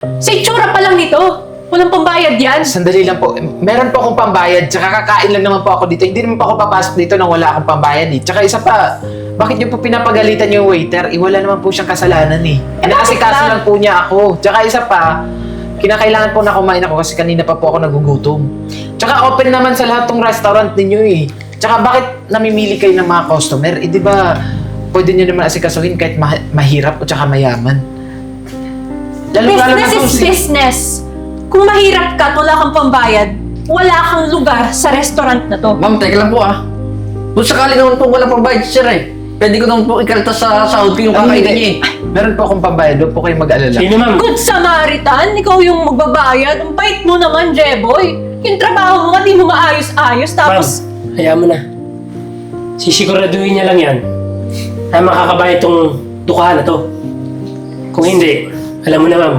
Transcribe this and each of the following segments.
Sa itsura pa lang nito, walang pambayad yan. Sandali lang po. Meron po akong pambayad, tsaka kakain lang naman po ako dito. Hindi naman po ako papasok dito nang wala akong pambayad eh. Tsaka isa pa, bakit niyo po pinapagalitan yung waiter? Wala naman po siyang kasalanan eh. Inaasikaso lang po niya ako. Tsaka isa pa, kinakailangan po na kumain ako kasi kanina pa po ako nagugutom. Tsaka open naman sa lahat ng restaurant ninyo eh. Tsaka bakit namimili kayo ng mga customer? Eh di ba, pwede niyo naman asikasuhin kahit mahirap o tsaka mayaman. Business is business. Kung mahirap ka at wala kang pambayad, wala kang lugar sa restaurant na to. Ma'am, teka lang po ah. Kung sakali naman po wala pang bayad sir eh. Pwede ko naman po ikaltas sa sahod ko yung kakainin niya eh. Meron po akong pambayad, huwag po kayong mag-alala. Sino, ma'am? Good Samaritan, ikaw yung magbabayad. Ang bait mo naman, Jeboy. Yung trabaho mo nga, di mo maayos-ayos. Tapos, Ma'am, hayaan mo na. Sisiguraduhin niya lang yan na makakabayad itong dukahan na to. Kung hindi, alam mo na ma'am,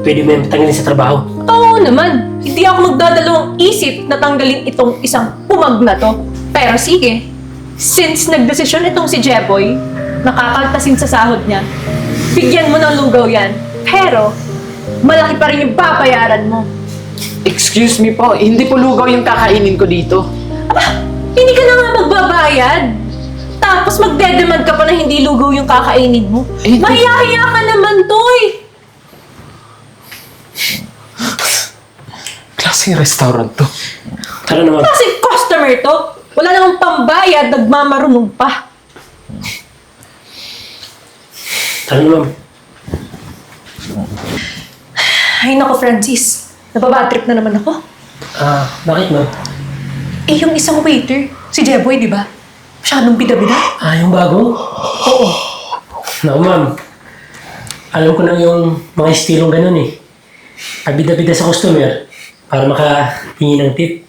pwede mo yung tanggalin sa trabaho. oo naman. Hindi ako magdadalawang isip na tanggalin itong isang pumag na to. Pero sige, since nagdesisyon itong si Jeboy, nakakaltasin sa sahod niya, bigyan mo ng lugaw yan. Pero, malaki pa rin yung babayaran mo. Excuse me po, hindi po lugaw yung kakainin ko dito. Aba, hindi ka na nga magbabayad. Tapos magdedemand ka pa na hindi lugaw yung kakainin mo. Eh, Mahiyahiya ka naman, Toy. Klaseng restaurant to. Tara na ma'am. Kasi customer to. Wala namang pambayad, nagmamarunong pa. Tara na ma'am. Ay nako, Francis. Nababadtrip na naman ako. Bakit ma'am? Eh, yung isang waiter, si Jeboy, di ba? Masyadong bida-bida. Yung bago? Oo. Naku ma'am, alam ko na yung mga estilong ganun eh. Abida-bida sa customer para makahingi ng tip.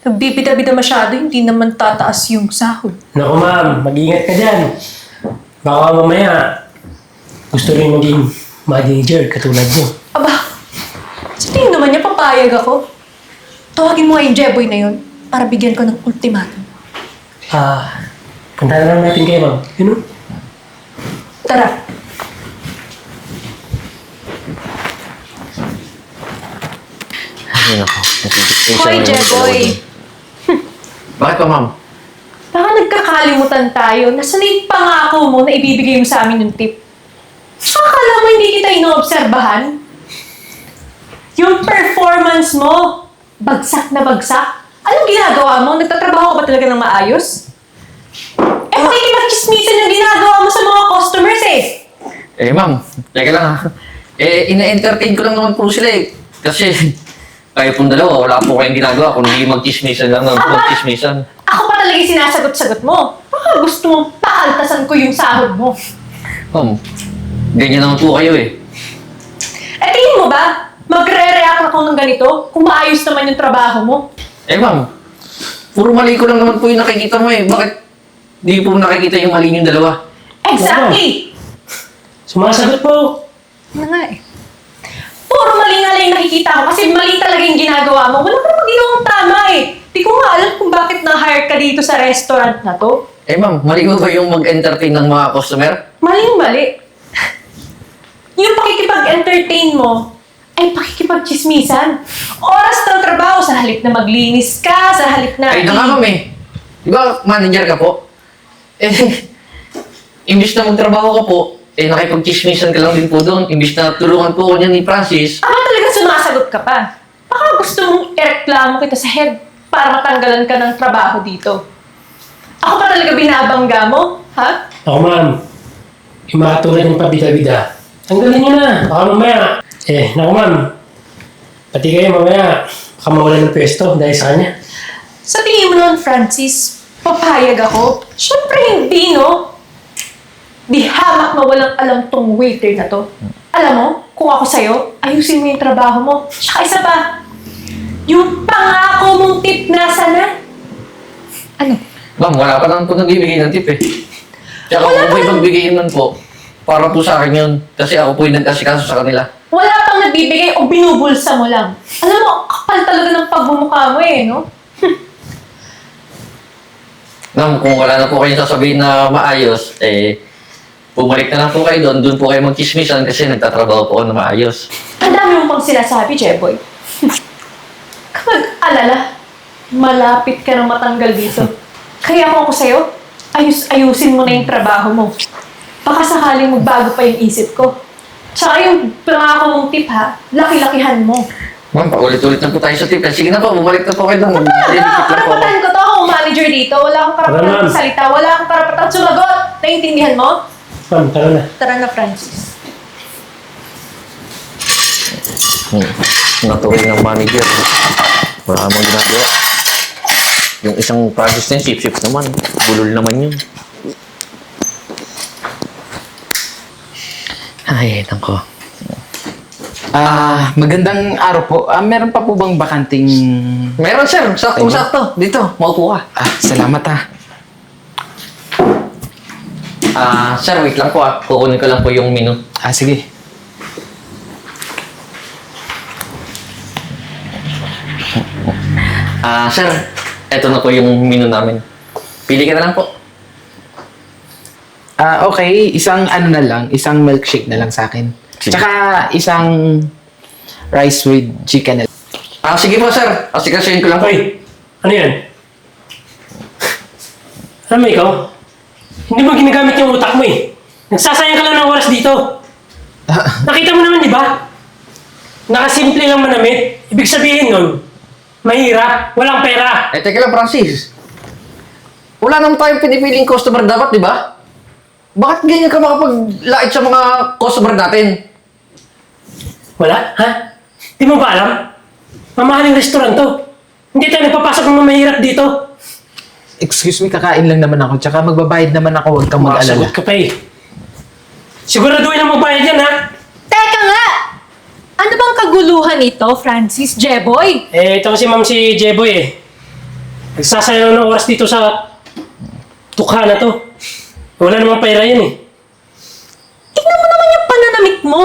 Nagbibida-bida masyado, hindi naman tataas yung sahod. Naku ma'am, mag-ingat ka dyan. Baka mamaya gusto rin maging manager katulad mo. Aba, sa tingin naman niya, papayag ako. Tawagin mo nga yung Jeboy na yun para bigyan ko ng ultimatum. Punta na lang natin kayo ma'am. Yun o. Tara. Ay nako. Hoy, Jeboy. Bakit po, ma'am? Baka nagkakalimutan tayo na sanay pangako mo na ibibigay mo sa amin yung tip. So, akala mo hindi kita inoobserbahan? Yung performance mo, bagsak na bagsak. Anong ginagawa mo? Nagtatrabaho ka ba talaga ng maayos? Eh, makikipag-chismisan yung ginagawa mo sa mga customers eh. Eh ma'am, teka lang ha. Eh, ina-entertain ko lang naman po sila eh. Kasi kayo pong dalawa, wala po kayong ginagawa kung hindi mag-chismisan lang ng mag-chismisan. Ako pa talaga yung sinasagot-sagot mo. Baka gusto mong pakaltasan ko yung sahod mo. Ma'am, ganyan naman po kayo eh. Eh, tingin mo ba? Magre-react ako ng ganito kung maayos naman yung trabaho mo. Eh ma'am, puro mali ko lang naman po yung nakikita mo eh. Bakit di po nakikita yung mali yung dalawa? Exactly! Sumasagot po. Ano nga eh. Puro mali nga lang yung nakikita ko kasi mali talaga yung ginagawa mo. Wala ka naman ginawang tama eh. Di ko nga alam kung bakit na-hire ka dito sa restaurant na to. Eh ma'am, mali ko ba yung mag-entertain ng mga customer? Maling-mali. Yung pakikipag-entertain mo, ay pakikipag-chismisan. Oras ng trabaho sa halip na maglinis ka, sa halip na... Ay, na nga ma'am eh. Di ba manager ka po? Eh, imbis na magtrabaho ka po, eh nakipag-chismisan ka lang din po doon. Imbis na tulungan po ko niya ni Francis. Aba talaga sumasagot ka pa. Baka gusto mong ireklamo kita sa head para matanggalan ka ng trabaho dito. Ako pa talaga binabangga mo, ha? Ako ma'am, yung mga tulad ng pabida-bida, tanggalin nyo na. Baka mamaya. Naku ma'am, pati kayo mamaya, baka mawalan ng pwesto dahil sa kanya. Sa tingin mo noon, Francis, papayag ako? Siyempre hindi, no? Di hamak na walang alam tong waiter na to. Alam mo, kung ako sa'yo, ayusin mo yung trabaho mo. Tsaka isa pa, yung pangako mong tip nasa na? Ano? Ma'am, wala pa naman po nagbibigay ng tip eh. Tsaka Wala kung pa may naman. magbigay man po, para po sa akin yun. Kasi ako po yung nag-asikaso sa kanila. Wala pang nagbibigay o binubulsa mo lang. Alam mo, kapal talaga ng pagmumukha mo eh, no? Ma'am, kung wala na po kayong sasabihin na maayos, eh, bumalik na lang po kayo doon. Doon po kayo magkismisan kasi nagtatrabaho po ako na maayos. Ang dami mo pang sinasabi, Jeboy. Kapag alala, malapit ka nang matanggal dito. Kaya kung ako sa'yo, ayusin mo na yung trabaho mo. Baka sakaling magbago pa yung isip ko. Tsaka yung pangako mong tip ha, laki-lakihan mo. Ma'am, paulit-ulit na po tayo sa tip. Sige na po, bumalik na po kayo doon. Dedikit lang po ako. Karapatan ko to akong manager dito. Wala akong karapatan Ma'am. magsalita. Wala akong karapatan sumagot. Naiintindihan mo? Ma'am, tara na. Tara na, Francis. Natuloy ng manager. Wala namang ginagawa. Yung isang project na yun, sip-sip naman. Bulol naman yun. Ay, nako. Magandang araw po. Meron pa po bang bakanting... Meron sir, saktong-sakto. Dito, maupo ka. Salamat ha. Sir, wait lang po kukunin ko lang po yung menu. Sige. Sir, eto na po yung menu namin. Pili ka na lang po. Okay. Isang ano na lang, isang milkshake na lang sa akin. Sige. Tsaka isang rice with chicken. Sige po sir. Asikasuhin ko lang po. Hoy, ano yan? Alam mo ikaw? Hindi mo ginagamit yung utak mo eh. Nagsasayang ka lang ng oras dito. Nakita mo naman, di ba? Nakasimple lang manamit. Ibig sabihin nun, mahirap, walang pera. Teka lang Francis. Wala naman tayong pinipiling customer dapat, di ba? Bakit ganyan ka makapaglait sa mga customer natin? Wala? Ha? Di mo ba alam? Mamahaling restaurant to. Hindi tayo nagpapasok ng mamahirap dito. Excuse me, kakain lang naman ako. Tsaka magbabayad naman ako. Huwag kang mag-alala. Makasagot ka pa eh. Siguraduhin na magbayad yan ha? Teka nga! Ano bang kaguluhan ito, Francis Jeboy? Ito kasi ma'am si Jeboy eh. Nagsasayang ng oras dito sa tukha na to. Wala namang pera yan eh. Tingnan mo naman yung pananamit mo.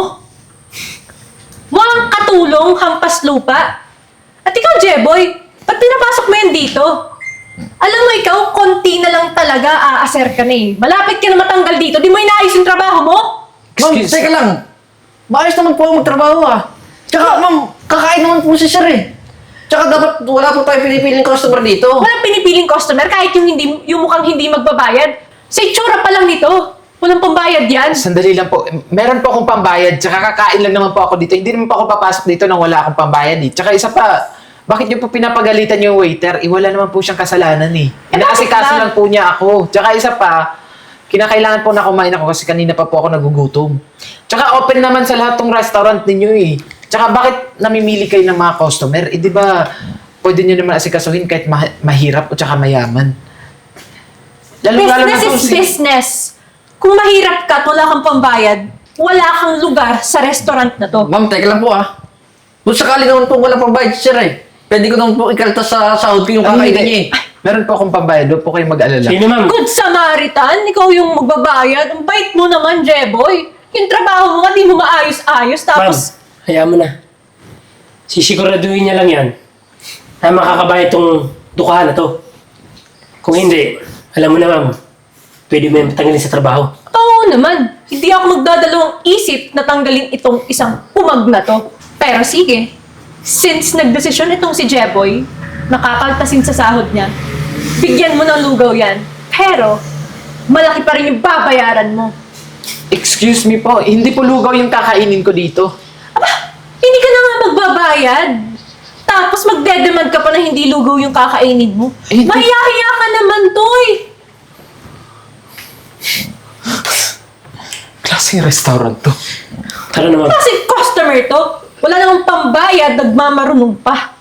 Mukhang katulong, hampas lupa. At ikaw, Jeboy, ba't pinapasok mo yan dito? Alam mo ikaw, konti na lang talaga aaser ka na eh. Malapit ka na matanggal dito, di mo inaayos yung trabaho mo? Ma'am, teka lang. Maayos naman po ako magtrabaho Tsaka ma'am, kakain naman po si sir eh. Tsaka dapat wala po tayo pinipiling customer dito. Walang pinipiling customer kahit yung mukhang hindi magbabayad. Sa itsura pa lang nito, walang pambayad yan. Sandali lang po. Meron po akong pambayad. Tsaka kakain lang naman po ako dito. Hindi naman po ako papasok dito nang wala akong pambayad eh. Tsaka isa pa, bakit niyo po pinapagalitan yung waiter? Wala naman po siyang kasalanan eh. Inaasikaso bakit lang po niya ako. Tsaka isa pa, kinakailangan po na kumain ako kasi kanina pa po ako nagugutom. Tsaka open naman sa lahat ng restaurant ninyo eh. Tsaka bakit namimili kayo ng mga customer? Di ba pwede niyo naman asikasuhin kahit mahirap o tsaka mayaman? Business is business. Kung mahirap ka at wala kang pambayad, wala kang lugar sa restaurant na to. Ma'am, teka lang po Kung sakali naman po wala pang bayad si sir eh. Pwede ko naman po ikaltas sa sahod ko yung kakainin niya eh. Meron po akong pambayad. Huwag po kayong mag-alala. Sino ma'am? Good Samaritan, ikaw yung magbabayad. Ang bait mo naman, Jeboy. Yung trabaho mo nga, di mo maayos-ayos. Ma'am, Tapos, hayaan mo na. Sisiguraduhin niya lang yan na makakabayad tong dukahan na to. Kung hindi, alam mo na ma'am, pwede mo yung tanggalin sa trabaho. oo naman. Hindi ako magdadalawang isip na tanggalin itong isang pumag na to. Pero sige, since nagdesisyon itong si Jeboy, nakakaltasin sa sahod niya, bigyan mo ng lugaw yan. Pero, malaki pa rin yung babayaran mo. Excuse me po. Hindi po lugaw yung kakainin ko dito. Aba, hindi ka na nga magbabayad. Tapos magdedemand ka pa na hindi lugaw yung kakainin mo. Eh, Mahiya-hiya ka naman, Toy. Klaseng restaurant to. Tara na ma'am. Kasi customer to. Wala namang pambayad, nagmamarunong pa.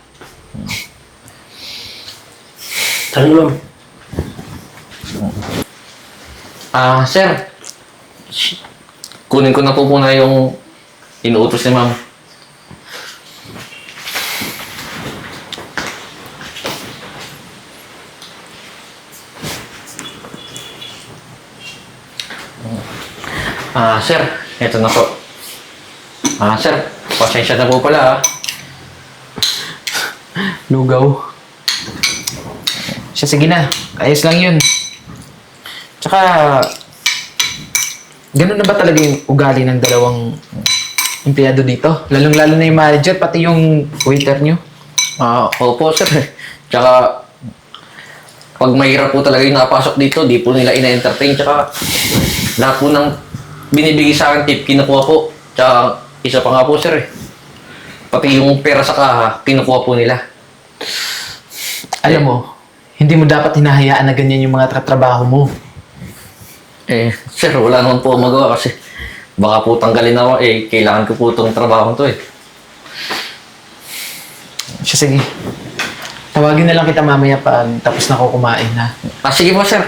Tara na ma'am. Sir. Kunin ko na po muna yung inuutos ni ma'am. Sir, eto na po. Sir, pasensya na po pala Lugaw. Siya, sige na. Ayos lang yun. Tsaka, Ganun na ba talaga yung ugali ng dalawang empleyado dito? Lalong-lalo na yung manager, pati yung waiter nyo. Opo, sir. Tsaka, pag mahirap po talaga yung napasok dito, di po nila ina-entertain. Tsaka, lahat po ng binibigay sa akin tip, kinukuha po. Tsaka, isa pa nga po, sir. Pati yung pera sa kaha, kinukuha po nila. Alam mo, hindi mo dapat hinahayaan na ganyan yung mga trabaho mo. Sir, wala naman po akong magawa kasi baka po tanggalin ako. Kailangan ko po itong trabaho to Siya, sige. Tawagin na lang kita mamaya pag tapos na ako kumain, ha? Sige po, sir.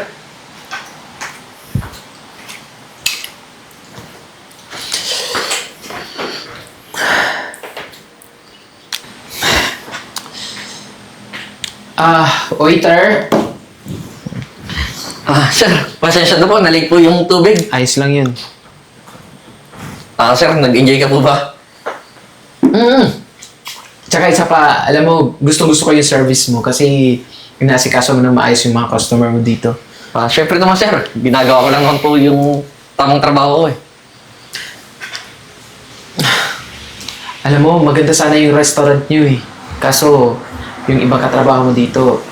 Waiter. Sir, pasensya na po. Nalik po yung tubig. Ayos lang yun. Sir, nag-enjoy ka po ba? Tsaka isa pa, alam mo, gusto ko yung service mo kasi inasikaso mo na maayos yung mga customer mo dito. Syempre naman, sir. Ginagawa ko lang naman po yung tamang trabaho ko Alam mo, maganda sana yung restaurant nyo eh. Kaso, yung ibang katrabaho mo dito,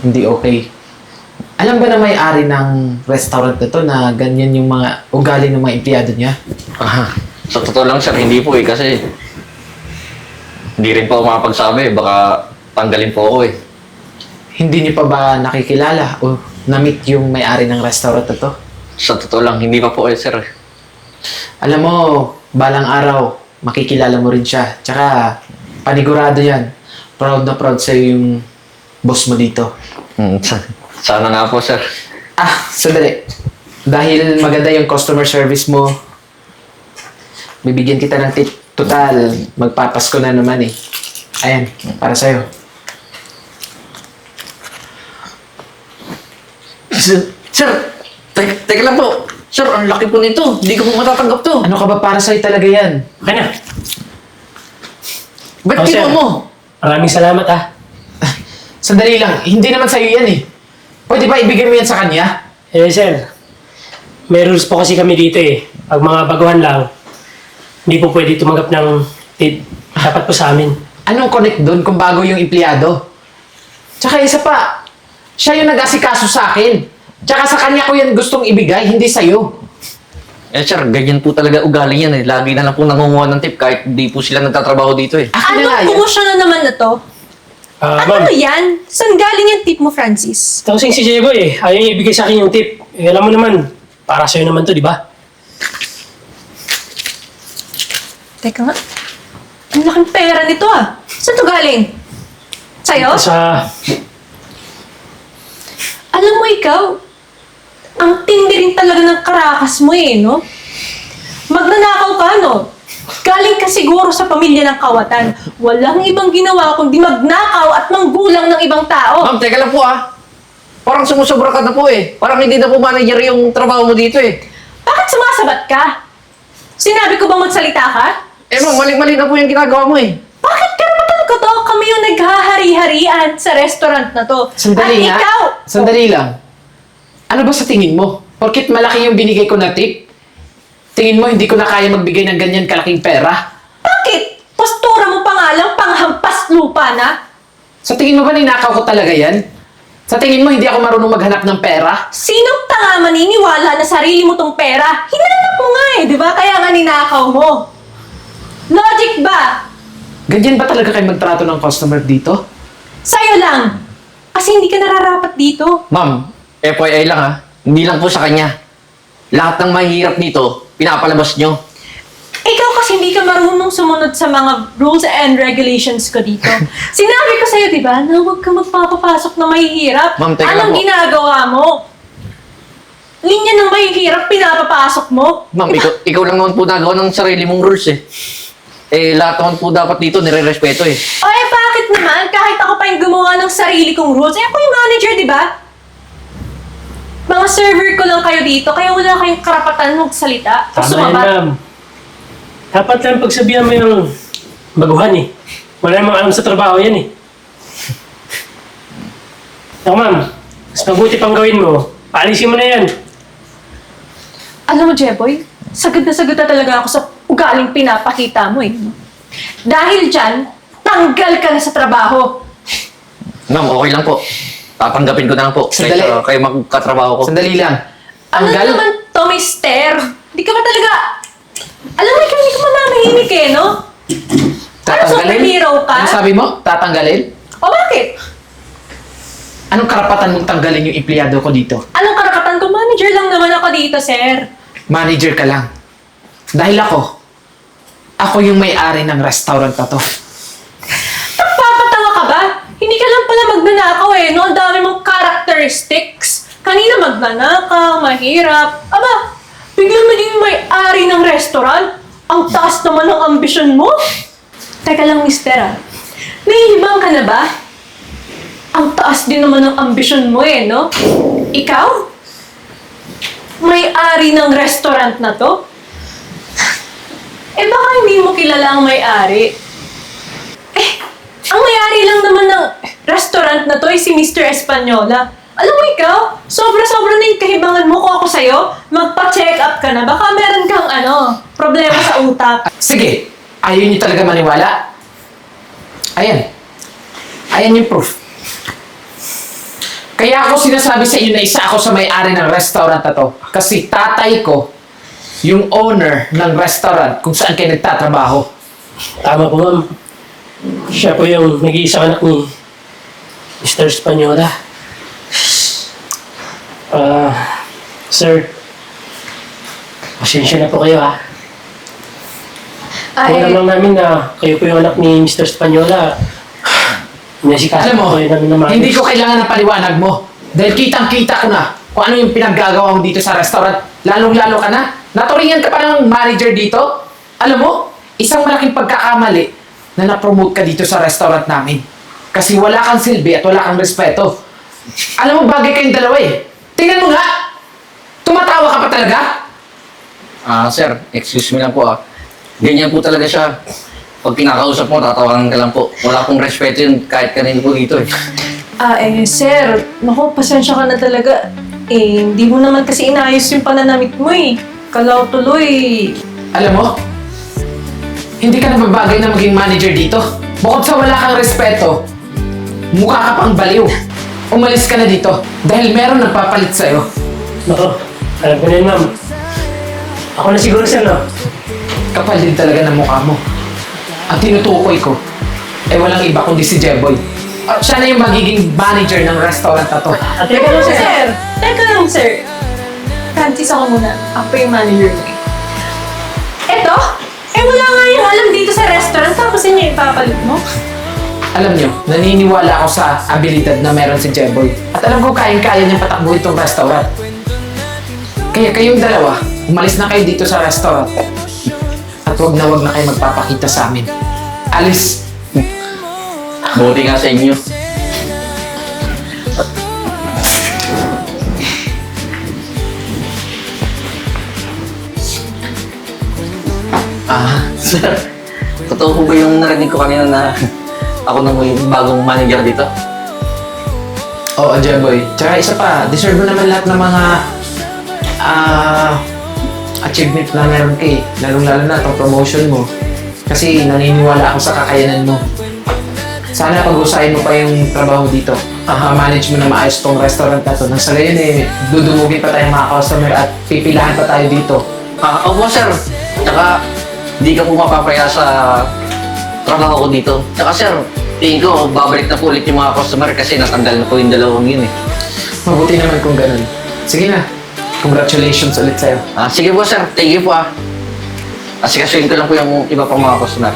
hindi okay. Alam ba na may-ari ng restaurant na to na ganyan yung mga ugali ng mga empleyado niya? Sa totoo lang, sir, hindi po kasi hindi rin po ako makapagsabi. Baka tanggalin po ako Hindi niyo pa ba nakikilala o na-meet yung may-ari ng restaurant na to? Sa totoo lang, hindi pa po sir. Alam mo, balang araw, makikilala mo rin siya. Tsaka, panigurado yan. Proud na proud sa'yo yung boss mo dito. Sana nga po, sir. Sandali. Dahil maganda yung customer service mo, bibigyan kita ng tip. Total, magpapasko na naman eh. Ayan, para sa'yo. Sir, teka lang po. Sir, ang laki po nito. Hindi ko po matatanggap to. Ano ka ba para sa'yo talaga yan? Okay na. Ba't Oh, sir. kinuha mo? Maraming salamat Sandali lang, hindi naman sa'yo yan eh. Pwede ba ibigay mo yan sa kanya? Sir. May rules po kasi kami dito Pag mga baguhan lang, hindi po pwede tumanggap ng tip. Dapat po sa amin. Anong connect doon kung bago yung empleyado? Tsaka isa pa, siya yung nag-asikaso sa akin. Tsaka sa kanya ko yan gustong ibigay, hindi sa'yo. Sir, ganyan po talaga ugali yan Lagi na lang po nangunguha ng tip kahit hindi po sila nagtatrabaho dito Akin na nga Anong yan. promotion na naman na to? Ma'am, Ano yan? Saan galing yung tip mo, Francis? tausing si Diego Ayaw niya ibigay sa akin yung tip. Alam mo naman, para sa'yo naman to, di ba? Teka nga. Ang laking pera nito Saan to galing? Sa'yo? Sa... Alam mo ikaw, ang tindi rin talaga ng karakas mo no? Magnanakaw ka, no? Galing ka siguro sa pamilya ng kawatan. Walang ibang ginawa kundi magnakaw at manggulang ng ibang tao. Ma'am, teka lang po Parang sumusobra ka na po Parang hindi na po manager yung trabaho mo dito Bakit sumasabat ka? Sinabi ko bang magsalita ka? Ma'am, mali-mali na po yung ginagawa mo Bakit karapatan ko to? Kami yung naghahari-harian sa restaurant na to. Sandali At nga. ikaw, Sandali lang. Ano ba sa tingin mo? Porkit malaki yung binigay ko na tip? Tingin mo hindi ko na kaya magbigay ng ganyan kalaking pera? bakit? Postura mo pa nga lang, panghampas lupa na. Sa tingin mo ba ninakaw ko talaga yan? Sa tingin mo hindi ako marunong maghanap ng pera? Sinong tanga maniniwala na sarili mo tong pera? Hinanap mo nga di ba? Kaya nga ninakaw mo. Logic ba? Ganyan ba talaga kayo magtrato ng customer dito? Sa'yo lang. Kasi hindi ka nararapat dito. Ma'am, FYI lang Hindi lang po sa kanya. Lahat ng mahihirap dito, pinapalabas nyo. Ikaw kasi hindi ka marunong sumunod sa mga rules and regulations ko dito. Sinabi ko sa'yo, di ba, na huwag ka magpapapasok na mahihirap. Ma'am, teka lang Anong po. ginagawa mo? Linya ng mahihirap, pinapapasok mo. Ma'am, ikaw lang naman po nagawa ng sarili mong rules lahat naman po dapat dito nire-respeto O bakit naman? Kahit ako pa yung gumawa ng sarili kong rules, ako yung manager, di ba? Mga server ko lang kayo dito, kaya wala kayong karapatan magsalita. O Tama yan, sumabat. ma'am. Dapat lang pagsabihan mo yung baguhan Wala namang alam sa trabaho yan Ako, ma'am. Mas mabuti pang gawin mo. Paalisin mo na yan. Alam mo, Jeboy, sagad na talaga ako sa ugaling pinapakita mo eh. Dahil dyan, tanggal ka na sa trabaho. Ma'am, okay lang po. Tatanggapin ko na lang po. Sandali. Kayo magkatrabaho ko. Sandali lang. Ano Tanggal? naman to, mister? Di ka ba talaga... Alam mo, ikaw hindi ka mananahimik eh, no? Ano, superhero ka? Ano sabi mo? Tatanggalin? O bakit? Anong karapatan mong tanggalin yung empleyado ko dito? Anong karapatan ko? Manager lang naman ako dito, sir. Manager ka lang. Dahil ako yung may-ari ng restaurant na to. Nagpapatawa ka ba? Hindi ka lang pala magnanakaw eh, no? Ang dami mong characteristics. Kanina magnanakaw, mahirap. Aba, biglang maging may-ari ng restaurant? Ang taas naman ng ambisyon mo. Teka lang, mister ah. Nahihibang ka na ba? Ang taas din naman ng ambisyon mo eh, no? Ikaw? May-ari ng restaurant na to? Eh baka hindi mo kilala ang may-ari. Eh, ang may-ari lang naman ng restaurant na to ay si Mr. Espanola. Alam mo ikaw, sobra-sobra na yung kahibangan mo kung ako sa'yo, magpa-check up ka na. Baka meron kang problema sa utak. Sige, ayaw niyo talaga maniwala? Ayan. Ayan yung proof. Kaya ako sinasabi sa inyo na isa ako sa may-ari ng restaurant na to. Kasi tatay ko, yung owner ng restaurant kung saan kayo nagtatrabaho. Tama po, ma'am. Siya po yung nag-iisang anak ni Mr. Espanola. Sir, pasensya na po kayo ha. Alam lang namin na kayo po yung anak ni Mr. Espanola. Alam mo, hindi ko kailangan ng paliwanag mo. Dahil kitang-kita ko na kung ano yung pinaggagawa mo dito sa restaurant. Lalong-lalo ka na. Naturingan ka pa ng manager dito. Alam mo, isang malaking pagkakamali na na-promote ka dito sa restaurant namin. Kasi wala kang silbi at wala kang respeto. Alam mo, bagay kayong dalawa eh. Tingnan mo nga! Tumatawa ka pa talaga? Sir, excuse me lang po Ganyan po talaga siya. Pag kinakausap mo, tatawanan ka lang po. Wala pong respeto yun kahit kanino po dito eh. Sir, naku, pasensya ka na talaga. Eh, hindi mo naman kasi inayos yung pananamit mo eh. Kalaw tuloy. Alam mo, hindi ka na babagay na maging manager dito. Bukod sa wala kang respeto, mukha ka pang baliw. Umalis ka na dito dahil meron nagpapalit sa'yo. Nako, alam ko na yun, ma'am. Ako na siguro, sir, no? Kapal din talaga ng mukha mo. Ang tinutukoy ko, walang iba kundi si Jeboy. Siya na yung magiging manager ng restaurant na to. Teka lang, sir. Teka lang, sir. Francis ako muna. Ako yung manager mo eh. Eto? Wala nga yung alam dito sa restaurant tapos yun yung ipapalit mo. Alam nyo, naniniwala ako sa abilidad na meron si Jeboy. At alam ko kayang-kaya niyang patakbuhin itong restaurant. Kaya kayong dalawa, umalis na kayo dito sa restaurant. At wag na kayo magpapakita sa amin. Alis! Buti nga sa inyo. Sir, totoo po ba yung narinig ko kanina na ako na may bagong manager dito? Oo, Jeboy. Tsaka isa pa, deserve mo naman lahat ng mga achievement na meron ka eh. Lalong-lalo na itong promotion mo. Kasi naniniwala ako sa kakayanan mo. Sana pag-usahin mo pa yung trabaho dito. Manage mo na maayos tong restaurant na to. Nang sa gayon dudumugin pa tayong mga customer at pipilahan pa tayo dito. Opo, sir. Tsaka, hindi ka po mapapaya sa trabaho ko dito. Tsaka, sir, tingin ko, babalik na po ulit yung mga customer kasi natanggal na po yung dalawang yun eh. Mabuti naman kung ganun. Sige na. Congratulations ulit sa'yo. Sige po, sir. Thank you po Asikasuhin ko lang po yung iba pang mga customer.